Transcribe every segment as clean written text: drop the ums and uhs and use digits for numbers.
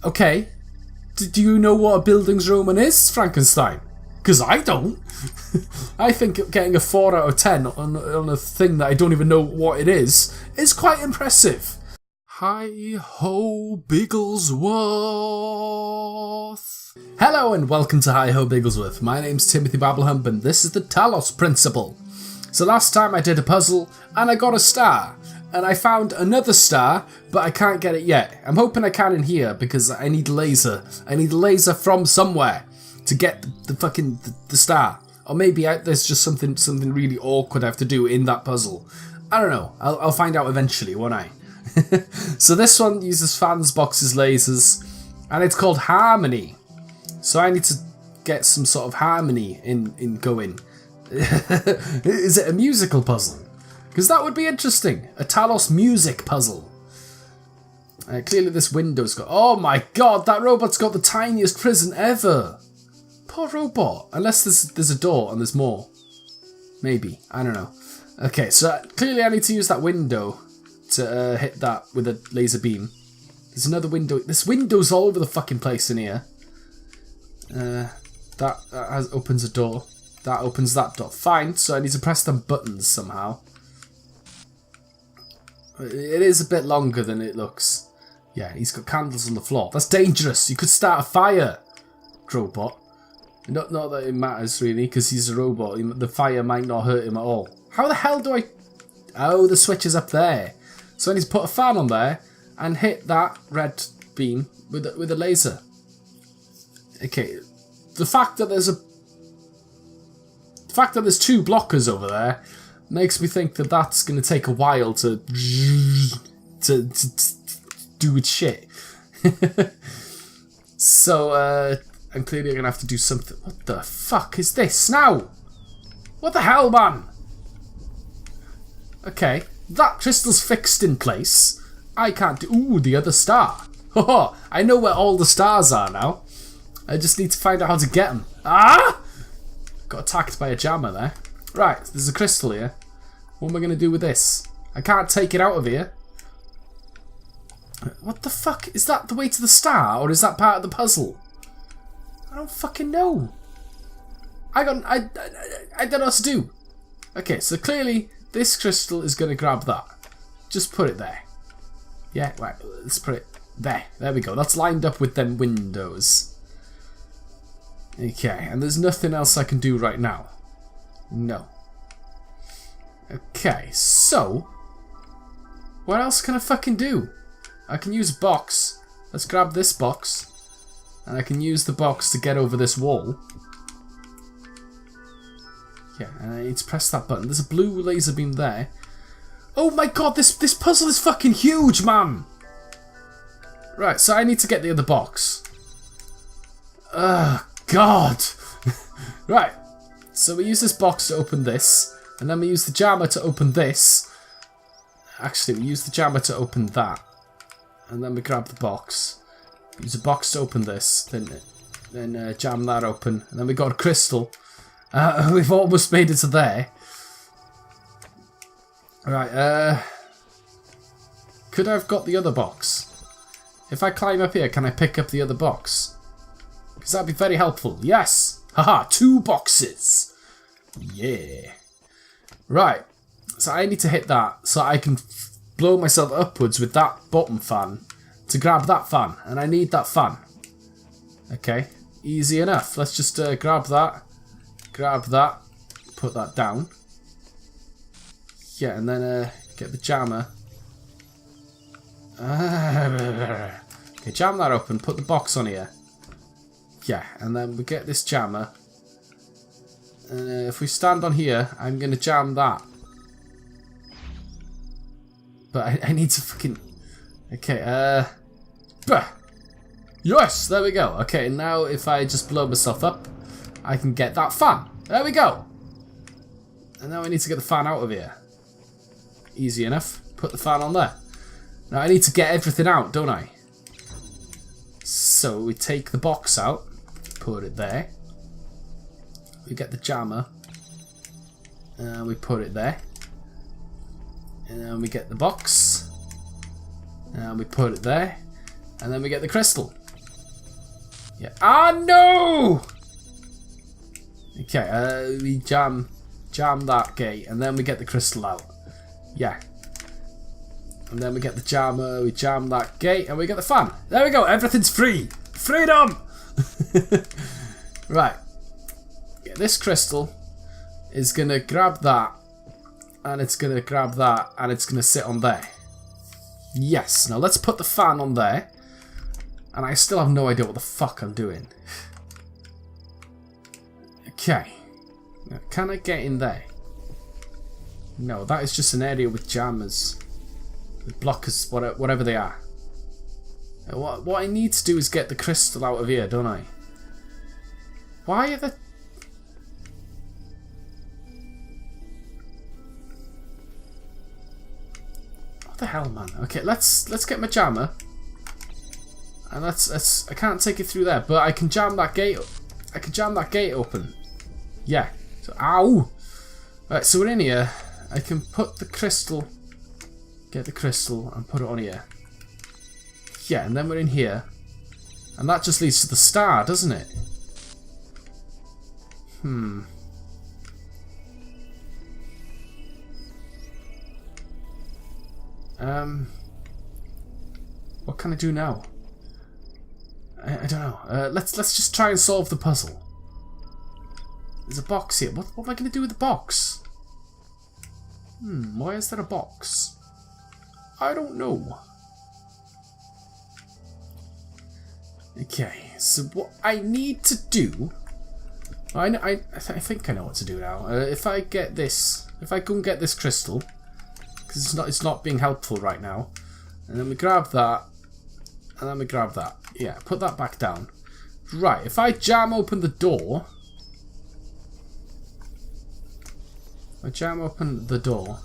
Okay. Do you know what a Bildungsroman is, Frankenstein? Because I don't. I think getting a 4 out of 10 on a thing that I don't even know what it is quite impressive. Hi-ho Bigglesworth. Hello and welcome to Hi-ho Bigglesworth. My name's Timothy Babblehump and this is the Talos Principle. So last time I did a puzzle and I got a star. And I found another star, but I can't get it yet. I'm hoping I can in here because I need laser. I need laser from somewhere to get the star. Or maybe there's just something really awkward I have to do in that puzzle. I don't know. I'll find out eventually, won't I? So this one uses fans, boxes, lasers, and it's called Harmony. So I need to get some sort of harmony in going. Is it a musical puzzle? Because that would be interesting. A Talos music puzzle. Clearly this window's got... Oh my god, that robot's got the tiniest prison ever. Poor robot. Unless there's a door and there's more. Maybe. I don't know. Okay, so clearly I need to use that window to hit that with a laser beam. There's another window. This window's all over the fucking place in here. That opens a door. That opens that door. Fine, so I need to press them buttons somehow. It is a bit longer than it looks. Yeah, he's got candles on the floor. That's dangerous. You could start a fire, Crowbot. Not that it matters really, because he's a robot. The fire might not hurt him at all. How the hell do I... Oh, the switch is up there. So I need to put a fan on there and hit that red beam with a laser. Okay, the fact that there's two blockers over there makes me think that that's going to take a while to do its shit. So, I'm clearly going to have to do something. What the fuck is this now? What the hell, man? Okay, that crystal's fixed in place. I can't do... Ooh, the other star. Haha, I know where all the stars are now. I just need to find out how to get them. Ah! Got attacked by a jammer there. Right, there's a crystal here. What am I going to do with this? I can't take it out of here. What the fuck? Is that the way to the star, or is that part of the puzzle? I don't fucking know. I don't know what to do. Okay, so clearly this crystal is going to grab that. Just put it there. Yeah, right, let's put it there. There we go. That's lined up with them windows. Okay, and there's nothing else I can do right now. No. Okay, so what else can I fucking do? I can use a box. Let's grab this box. And I can use the box to get over this wall. Yeah, and I need to press that button. There's a blue laser beam there. Oh my god, this puzzle is fucking huge, man! Right, so I need to get the other box. Ugh, god! Right, so we use this box to open this. And then we use the jammer to open this. Actually, we use the jammer to open that. And then we grab the box. Use a box to open this. Then jam that open. And then we got a crystal. We've almost made it to there. Right, could I have got the other box? If I climb up here, can I pick up the other box? Because that'd be very helpful. Yes! Haha, 2 boxes! Yeah. Right, so I need to hit that so I can blow myself upwards with that bottom fan to grab that fan, and I need that fan. Okay, easy enough. Let's just grab that, put that down. Yeah, and then get the jammer. Okay, jam that open, put the box on here. Yeah, and then we get this jammer. If we stand on here, I'm going to jam that. But I need to fucking... Okay, Yes, there we go. Okay, now if I just blow myself up, I can get that fan. There we go. And now I need to get the fan out of here. Easy enough. Put the fan on there. Now I need to get everything out, don't I? So we take the box out, put it there. We get the jammer, and we put it there. And then we get the box, and we put it there. And then we get the crystal. Yeah. Ah, no! Okay, we jam that gate, and then we get the crystal out. Yeah. And then we get the jammer, we jam that gate, and we get the fan. There we go, everything's free! Freedom! Right. Yeah, this crystal is gonna grab that, and it's gonna grab that, and it's gonna sit on there. Yes, now let's put the fan on there. And I still have no idea what the fuck I'm doing. Okay. Now, can I get in there? No, that is just an area with jammers. With blockers, whatever they are. What I need to do is get the crystal out of here, don't I? Why are the... What the hell, man? Okay, let's get my jammer. And let's I can't take it through there, but I can jam that gate. I can jam that gate open. Yeah. So, ow! Right, so we're in here. I can put the crystal, get the crystal, and put it on here. Yeah, and then we're in here. And that just leads to the star, doesn't it? What can I do now? I don't know. Let's just try and solve the puzzle. There's a box here. What am I going to do with the box? Why is there a box? I don't know. Okay, so what I need to do... I think I know what to do now. If I get this... If I go and get this crystal... Because it's not being helpful right now. And then we grab that. And then we grab that. Yeah, put that back down. Right, if I jam open the door... I jam open the door...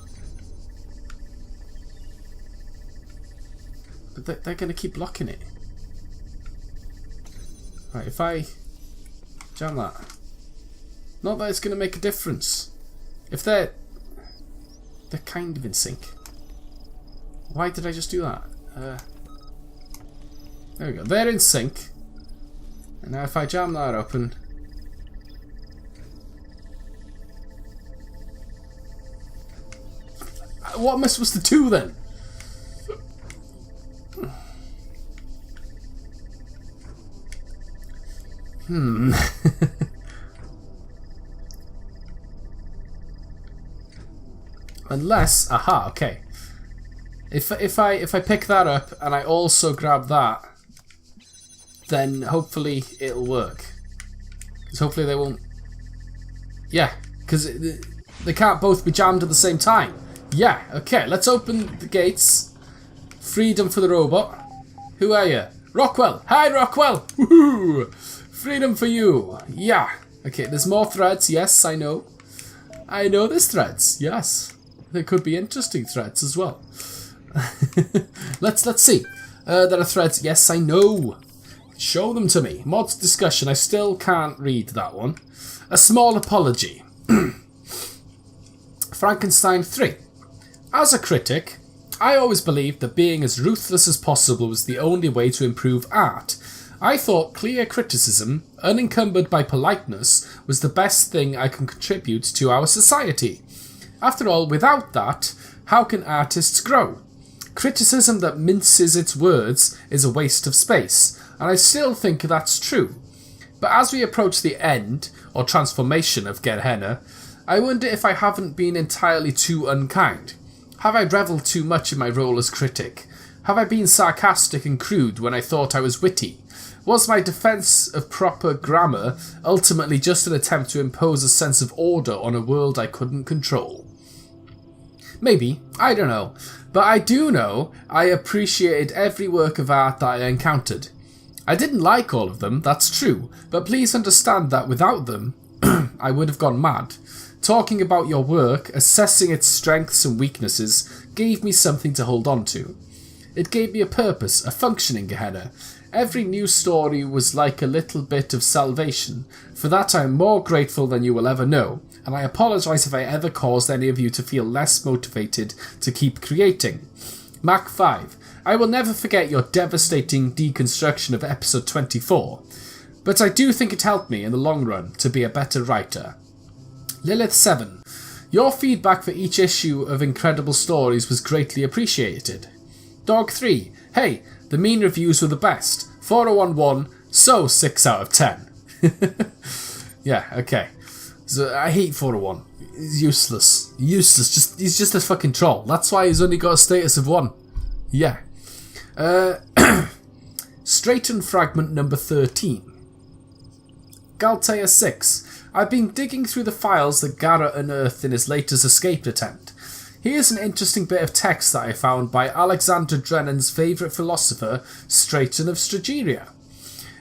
But they're going to keep blocking it. Right, if I jam that... Not that it's going to make a difference. If they're kind of in sync. Why did I just do that? There we go. They're in sync. And now if I jam that open... What am I supposed to do then? Unless, aha, okay. If I pick that up and I also grab that, then hopefully it'll work. Because hopefully they won't. Yeah, because they can't both be jammed at the same time. Yeah, okay. Let's open the gates. Freedom for the robot. Who are you? Rockwell. Hi, Rockwell. Woohoo! Freedom for you. Yeah. Okay, there's more threads. Yes, I know. I know there's threads. Yes. There could be interesting threads as well. Let's see. There are threads. Yes, I know. Show them to me. Mods discussion. I still can't read that one. A small apology. Frankenstein 3. As a critic, I always believed that being as ruthless as possible was the only way to improve art. I thought clear criticism, unencumbered by politeness, was the best thing I can contribute to our society. After all, without that, how can artists grow? Criticism that minces its words is a waste of space, and I still think that's true. But as we approach the end, or transformation of Gehenna, I wonder if I haven't been entirely too unkind. Have I revelled too much in my role as critic? Have I been sarcastic and crude when I thought I was witty? Was my defence of proper grammar ultimately just an attempt to impose a sense of order on a world I couldn't control? Maybe, I don't know. But I do know I appreciated every work of art that I encountered. I didn't like all of them, that's true, but please understand that without them, I would have gone mad. Talking about your work, assessing its strengths and weaknesses, gave me something to hold on to. It gave me a purpose, a functioning Gehenna. Every new story was like a little bit of salvation. For that I am more grateful than you will ever know, and I apologise if I ever caused any of you to feel less motivated to keep creating. Mac 5. I will never forget your devastating deconstruction of episode 24. but I do think it helped me in the long run to be a better writer. Lilith 7. Your feedback for each issue of Incredible Stories was greatly appreciated. Dog 3. Hey, the mean reviews were the best. 4011, so 6 out of 10. Yeah, okay. So I hate 401. He's useless. He's just a fucking troll. That's why he's only got a status of 1. Yeah. Straighten fragment number 13. Galtea 6. I've been digging through the files that Garrett unearthed in his latest escape attempt. Here's an interesting bit of text that I found by Alexander Drennan's favourite philosopher, Straighten of Strageria.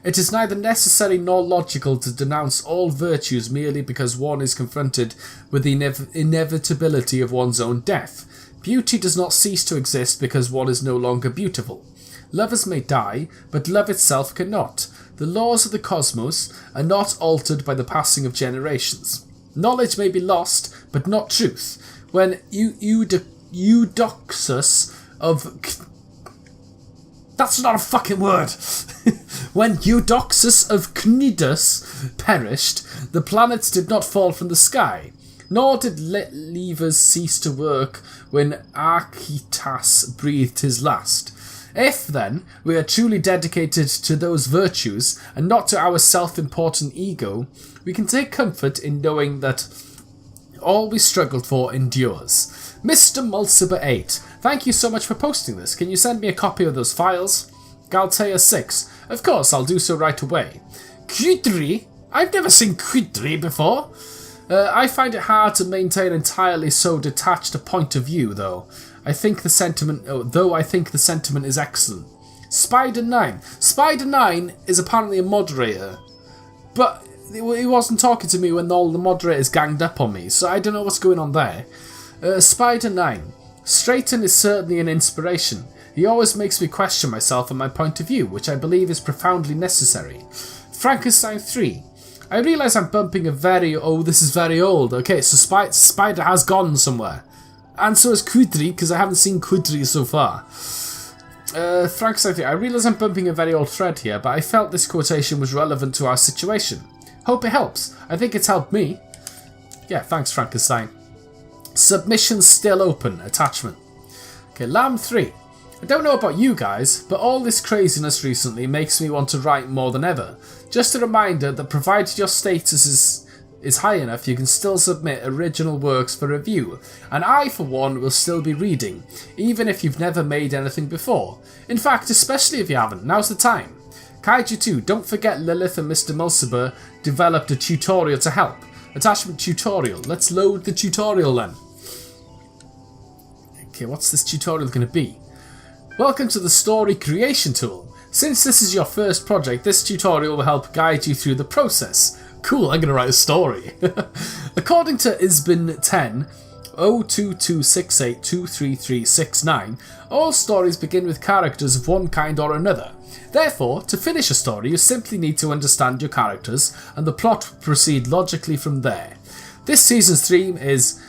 It is neither necessary nor logical to denounce all virtues merely because one is confronted with the inevitability of one's own death. Beauty does not cease to exist because one is no longer beautiful. Lovers may die, but love itself cannot. The laws of the cosmos are not altered by the passing of generations. Knowledge may be lost, but not truth. When Eudoxus of... That's not a fucking word! When Eudoxus of Cnidus perished, the planets did not fall from the sky, nor did levers cease to work when Archytas breathed his last. If, then, we are truly dedicated to those virtues, and not to our self-important ego, we can take comfort in knowing that all we struggled for endures. Mr. Mulciber 8, thank you so much for posting this. Can you send me a copy of those files? Galtea 6, of course, I'll do so right away. Quidri? I've never seen Quidri before. I find it hard to maintain entirely so detached a point of view, though. I think the sentiment is excellent. Spider 9. Spider 9 is apparently a moderator, but he wasn't talking to me when all the moderators ganged up on me, so I don't know what's going on there. Spider 9. Straighten is certainly an inspiration. He always makes me question myself and my point of view, which I believe is profoundly necessary. Frankenstein 3. I realise I'm bumping a very... Oh, this is very old. Okay, so Spider has gone somewhere. And so is Quidri, because I haven't seen Quidri so far. Frankenstein 3. I realise I'm bumping a very old thread here, but I felt this quotation was relevant to our situation. Hope it helps. I think it's helped me. Yeah, thanks, Frankenstein. Submissions still open. Attachment. Okay, Lamb 3. I don't know about you guys, but all this craziness recently makes me want to write more than ever. Just a reminder that provided your status is high enough, you can still submit original works for review, and I, for one, will still be reading, even if you've never made anything before. In fact, especially if you haven't, now's the time. Kaiju 2, don't forget Lilith and Mr. Mulciber developed a tutorial to help. Attachment tutorial. Let's load the tutorial then. Okay, what's this tutorial going to be? Welcome to the story creation tool. Since this is your first project, this tutorial will help guide you through the process. Cool, I'm going to write a story. According to Isbin 10, 02268233369, all stories begin with characters of one kind or another. Therefore, to finish a story, you simply need to understand your characters, and the plot will proceed logically from there. This season's theme is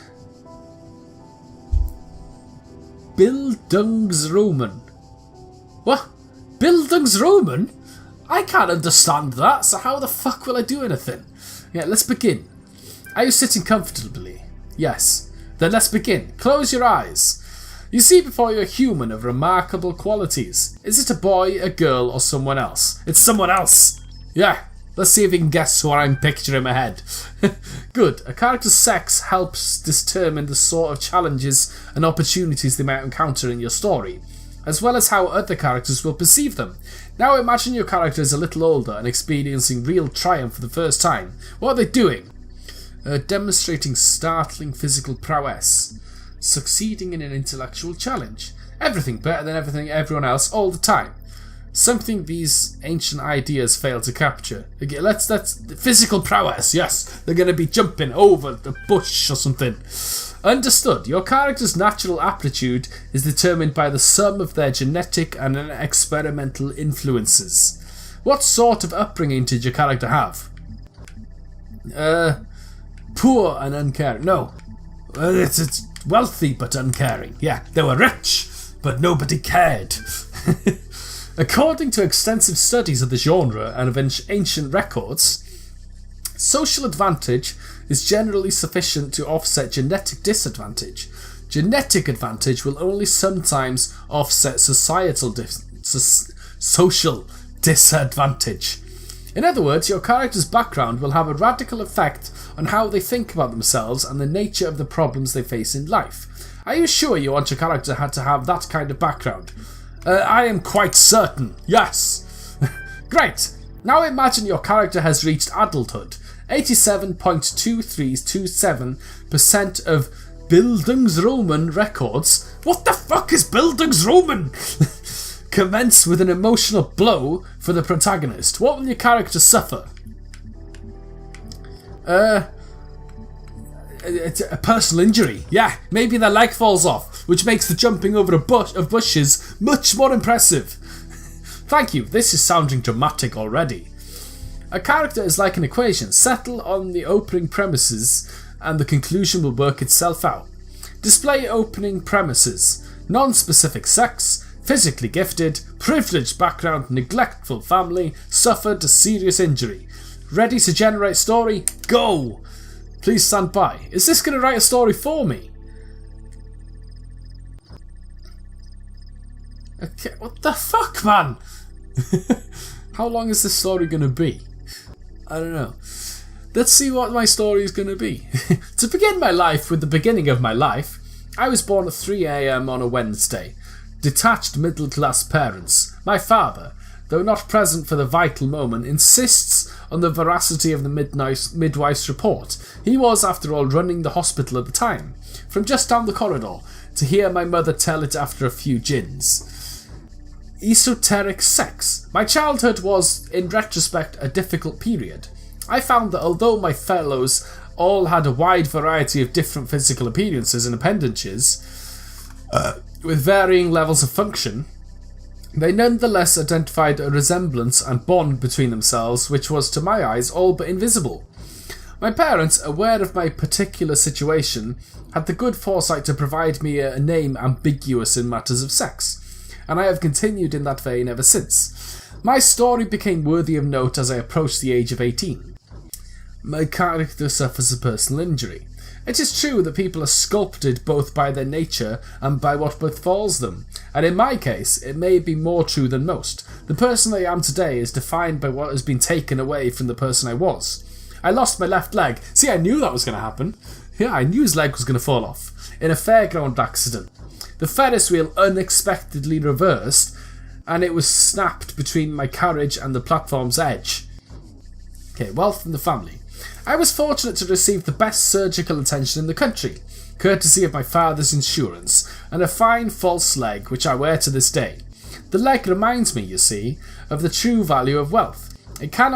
Bildungsroman. What? Bildungsroman? I can't understand that, so how the fuck will I do anything? Yeah, let's begin. Are you sitting comfortably? Yes. Then let's begin. Close your eyes. You see before you a human of remarkable qualities. Is it a boy, a girl, or someone else? It's someone else! Yeah, let's see if you can guess what I'm picturing in my head. Good. A character's sex helps determine the sort of challenges and opportunities they might encounter in your story, as well as how other characters will perceive them. Now imagine your character is a little older and experiencing real triumph for the first time. What are they doing? Demonstrating startling physical prowess. Succeeding in an intellectual challenge. Everything better than everyone else all the time. Something these ancient ideas fail to capture. Okay, that's physical prowess, yes. They're going to be jumping over the bush or something. Understood. Your character's natural aptitude is determined by the sum of their genetic and experimental influences. What sort of upbringing did your character have? Poor and uncaring. No. It's wealthy but uncaring. Yeah, they were rich, but nobody cared. According to extensive studies of the genre and of ancient records, social advantage is generally sufficient to offset genetic disadvantage. Genetic advantage will only sometimes offset social disadvantage. In other words, your character's background will have a radical effect on how they think about themselves and the nature of the problems they face in life. Are you sure you want your character to have that kind of background? I am quite certain, yes. Great. Now imagine your character has reached adulthood. 87.2327% of Bildungsroman records. What the fuck is Bildungsroman? Commence with an emotional blow for the protagonist. What will your character suffer? It's a personal injury. Yeah, maybe their leg falls off, which makes the jumping over a bush of bushes much more impressive. Thank you, this is sounding dramatic already. A character is like an equation. Settle on the opening premises and the conclusion will work itself out. Display opening premises. Non-specific sex, physically gifted, privileged background, neglectful family, suffered a serious injury. Ready to generate story? Go! Please stand by. Is this going to write a story for me? Okay, what the fuck, man? How long is this story going to be? I don't know. Let's see what my story is going to be. To begin my life with the beginning of my life, I was born at 3 a.m. on a Wednesday. Detached middle-class parents. My father, though not present for the vital moment, insists on the veracity of the midwife's report. He was, after all, running the hospital at the time, from just down the corridor, to hear my mother tell it after a few gins. Esoteric sex. My childhood was, in retrospect, a difficult period. I found that although my fellows all had a wide variety of different physical appearances and appendages, with varying levels of function, they nonetheless identified a resemblance and bond between themselves which was, to my eyes, all but invisible. My parents, aware of my particular situation, had the good foresight to provide me a name ambiguous in matters of sex, and I have continued in that vein ever since. My story became worthy of note as I approached the age of 18. My character suffers a personal injury. It is true that people are sculpted both by their nature and by what befalls them, and in my case, it may be more true than most. The person I am today is defined by what has been taken away from the person I was. I lost my left leg. See, I knew that was going to happen. Yeah, I knew his leg was going to fall off. In a fairground accident. The Ferris wheel unexpectedly reversed, and it was snapped between my carriage and the platform's edge. Okay, wealth in the family. I was fortunate to receive the best surgical attention in the country, courtesy of my father's insurance, and a fine false leg which I wear to this day. The leg reminds me, you see, of the true value of wealth. It can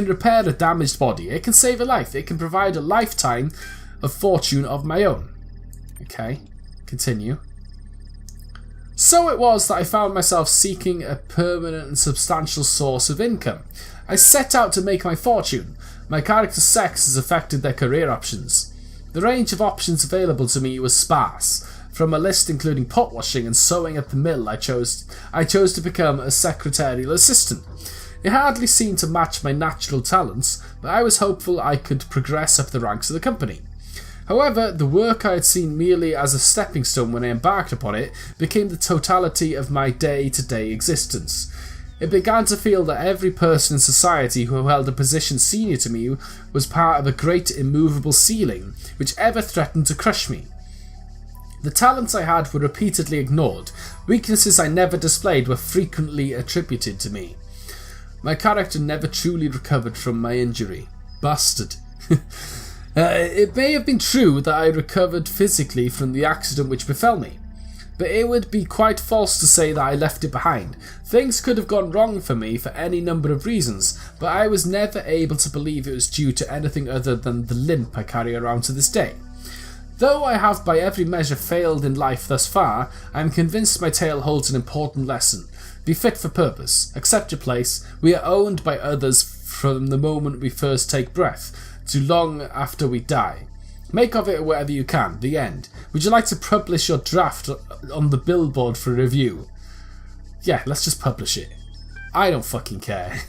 repair a damaged body, it can save a life, it can provide a lifetime of fortune of my own. Okay, continue. So it was that I found myself seeking a permanent and substantial source of income. I set out to make my fortune. My character's sex has affected their career options. The range of options available to me was sparse. From a list including pot washing and sewing at the mill, I chose to become a secretarial assistant. It hardly seemed to match my natural talents, but I was hopeful I could progress up the ranks of the company. However, the work I had seen merely as a stepping stone when I embarked upon it became the totality of my day-to-day existence. It began to feel that every person in society who held a position senior to me was part of a great immovable ceiling, which ever threatened to crush me. The talents I had were repeatedly ignored. Weaknesses I never displayed were frequently attributed to me. My character never truly recovered from my injury. Bastard. It may have been true that I recovered physically from the accident which befell me, but it would be quite false to say that I left it behind. Things could have gone wrong for me for any number of reasons, but I was never able to believe it was due to anything other than the limp I carry around to this day. Though I have by every measure failed in life thus far, I am convinced my tale holds an important lesson. Be fit for purpose. Accept your place. We are owned by others from the moment we first take breath to long after we die. Make of it whatever you can. The end. Would you like to publish your draft on the billboard for review? Yeah, let's just publish it. I don't fucking care.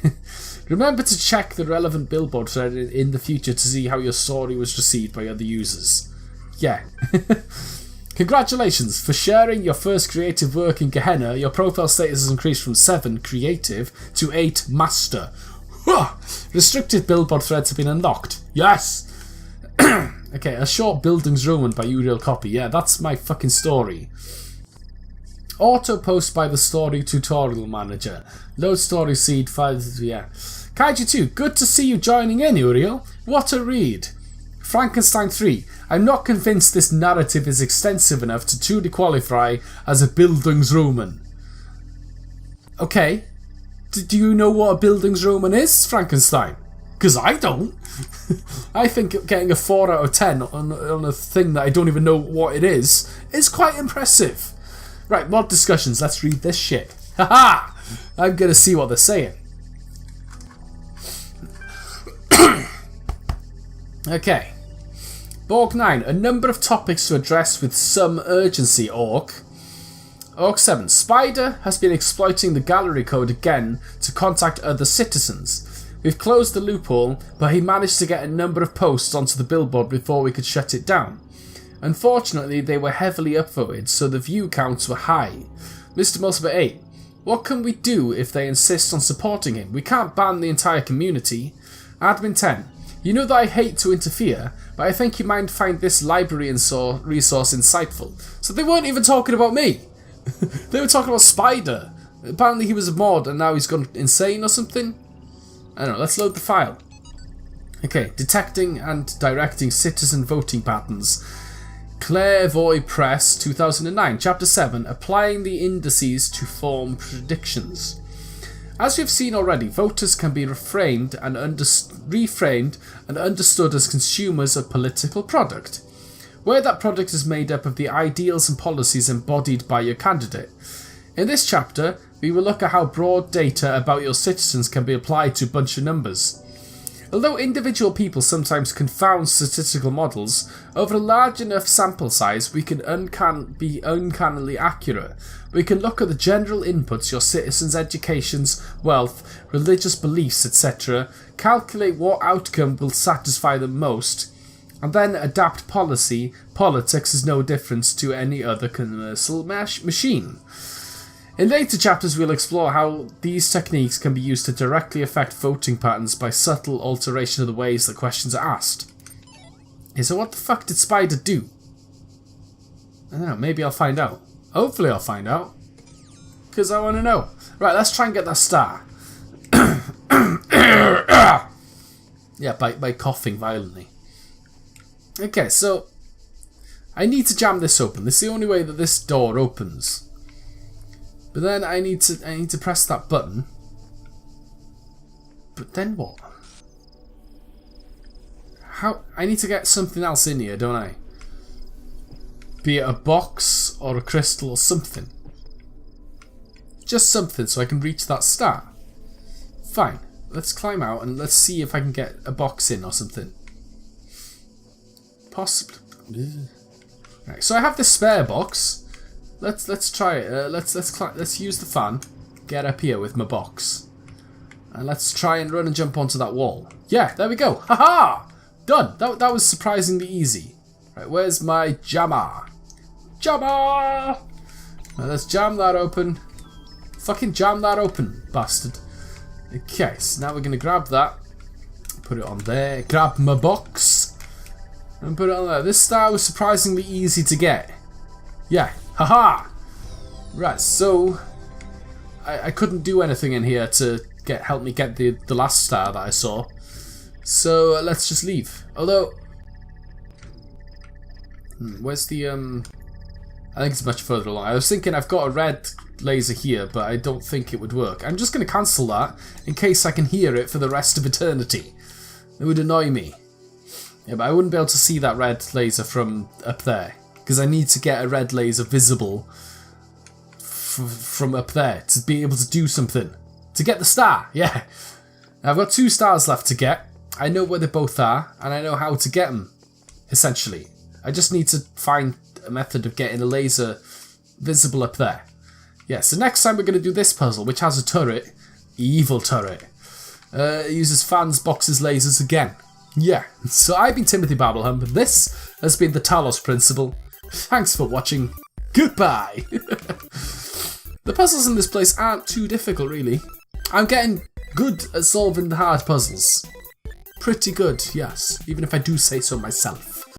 Remember to check the relevant billboard thread in the future to see how your story was received by other users. Yeah. Congratulations for sharing your first creative work in Gehenna. Your profile status has increased from 7 creative to 8 master. Restricted billboard threads have been unlocked. Yes! Okay, a short building's ruined by Uriel copy. Yeah, that's my fucking story. Auto post by the story tutorial manager. Load story seed files. Yeah. Kaiju 2, good to see you joining in, Uriel. What a read. Frankenstein 3. I'm not convinced this narrative is extensive enough to truly qualify as a Bildungsroman. Okay. Do you know what a Bildungsroman is, Frankenstein? Because I don't. I think getting a 4 out of 10 on a thing that I don't even know what it is quite impressive. Right, mod discussions. Let's read this shit. Haha! I'm going to see what they're saying. Okay. Orc 9. A number of topics to address with some urgency, Orc. Orc 7. Spider has been exploiting the gallery code again to contact other citizens. We've closed the loophole, but he managed to get a number of posts onto the billboard before we could shut it down. Unfortunately, they were heavily upvoted, so the view counts were high. Mr. Multiple 8. What can we do if they insist on supporting him? We can't ban the entire community. Admin 10. You know that I hate to interfere, but I think you might find this library and resource insightful. So they weren't even talking about me. They were talking about Spider. Apparently he was a mod and now he's gone insane or something. I don't know, let's load the file. Okay, detecting and directing citizen voting patterns. Clairvoy Press 2009, Chapter 7, applying the indices to form predictions. As we've seen already, voters can be reframed and understood as consumers of political product, where that product is made up of the ideals and policies embodied by your candidate. In this chapter, we will look at how broad data about your citizens can be applied to a bunch of numbers. Although individual people sometimes confound statistical models, over a large enough sample size we can be uncannily accurate. We can look at the general inputs, your citizens' educations, wealth, religious beliefs, etc., calculate what outcome will satisfy them most, and then adapt policy. Politics is no different to any other commercial machine. In later chapters we'll explore how these techniques can be used to directly affect voting patterns by subtle alteration of the ways that questions are asked. Okay, so what the fuck did Spider do? I don't know, maybe I'll find out. Hopefully I'll find out. Because I want to know. Right, let's try and get that star. Yeah, by coughing violently. Okay, so I need to jam this open. This is the only way that this door opens. But then I need to press that button. But then what? How? I need to get something else in here, don't I? Be it a box or a crystal or something. Just something so I can reach that star. Fine. Let's climb out and let's see if I can get a box in or something. Possibly. Right, so I have this spare box. Let's try it. Let's use the fan. Get up here with my box, and let's try and run and jump onto that wall. Yeah, there we go. Haha! Done. That was surprisingly easy. Right, where's my jammer? Jammer! Now let's jam that open. Fucking jam that open, bastard. Okay, so now we're gonna grab that, put it on there. Grab my box and put it on there. This star was surprisingly easy to get. Yeah. Haha! Right, so I couldn't do anything in here to help me get the last star that I saw. So let's just leave. Although, where's the I think it's much further along. I was thinking I've got a red laser here, but I don't think it would work. I'm just going to cancel that in case I can hear it for the rest of eternity. It would annoy me. Yeah, but I wouldn't be able to see that red laser from up there. Because I need to get a red laser visible from up there to be able to do something. To get the star, yeah. Now I've got 2 stars left to get. I know where they both are, and I know how to get them, essentially. I just need to find a method of getting a laser visible up there. Yeah, so next time we're going to do this puzzle, which has a turret. Evil turret. Uses fans, boxes, lasers again. Yeah, so I've been Timothy Babblehump, and this has been the Talos Principle. Thanks for watching. Goodbye! The puzzles in this place aren't too difficult, really. I'm getting good at solving the hard puzzles. Pretty good, yes, even if I do say so myself.